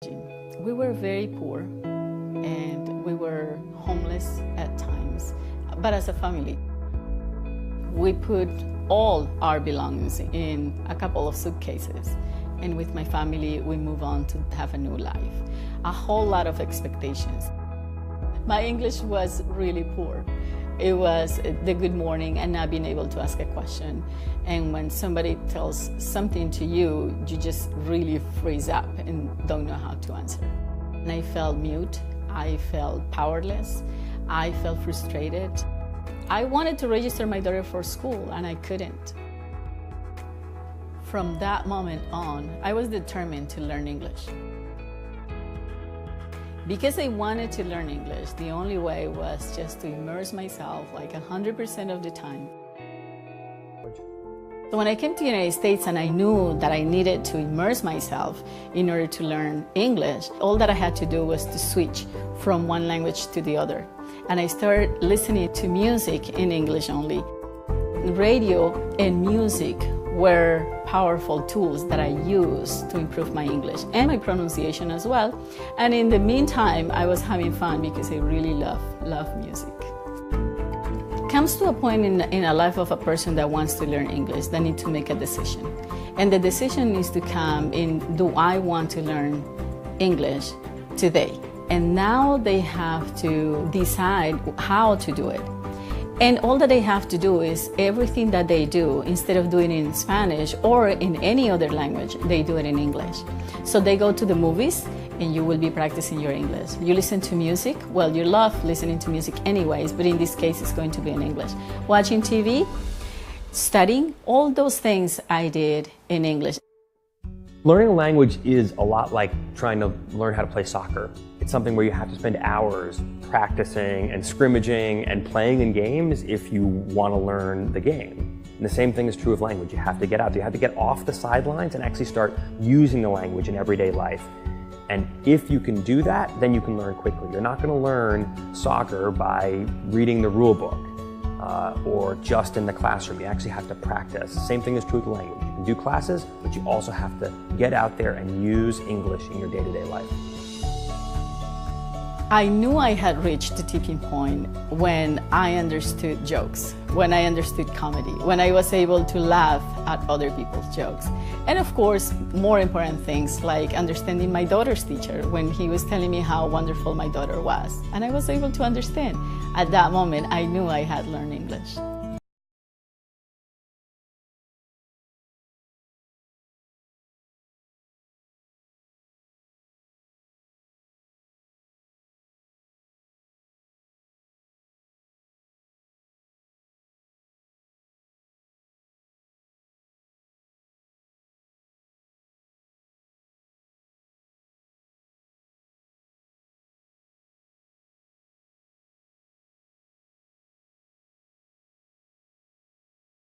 We were very poor and we were homeless at times, but as a family, we put all our belongings in a couple of suitcases, and with my family we move on to have a new life. A whole lot of expectations. My English was really poor. It was the good morning and not being able to ask a question. And when somebody tells something to you, you just really freeze up and don't know how to answer. And I felt mute, I felt powerless, I felt frustrated. I wanted to register my daughter for school and I couldn't. From that moment on, I was determined to learn English. Because I wanted to learn English, the only way was just to immerse myself like 100% of the time. So when I came to the United States and I knew that I needed to immerse myself in order to learn English, all that I had to do was to switch from one language to the other. And I started listening to music in English only. Radio and music were powerful tools that I used to improve my English and my pronunciation as well. And in the meantime, I was having fun because I really love music. It comes to a point in a life of a person that wants to learn English that need to make a decision. And the decision needs to come in, do I want to learn English today? And now they have to decide how to do it. And all that they have to do is everything that they do, instead of doing it in Spanish or in any other language, they do it in English. So they go to the movies and you will be practicing your English. You listen to music, well, you love listening to music anyways, but in this case it's going to be in English. Watching TV, studying, all those things I did in English. Learning a language is a lot like trying to learn how to play soccer. It's something where you have to spend hours practicing and scrimmaging and playing in games if you want to learn the game. And the same thing is true of language. You have to get out there. You have to get off the sidelines and actually start using the language in everyday life. And if you can do that, then you can learn quickly. You're not going to learn soccer by reading the rule book or just in the classroom. You actually have to practice. The same thing is true with language. You can do classes, but you also have to get out there and use English in your day-to-day life. I knew I had reached the tipping point when I understood jokes, when I understood comedy, when I was able to laugh at other people's jokes. And of course, more important things like understanding my daughter's teacher when he was telling me how wonderful my daughter was. And I was able to understand. At that moment, I knew I had learned English.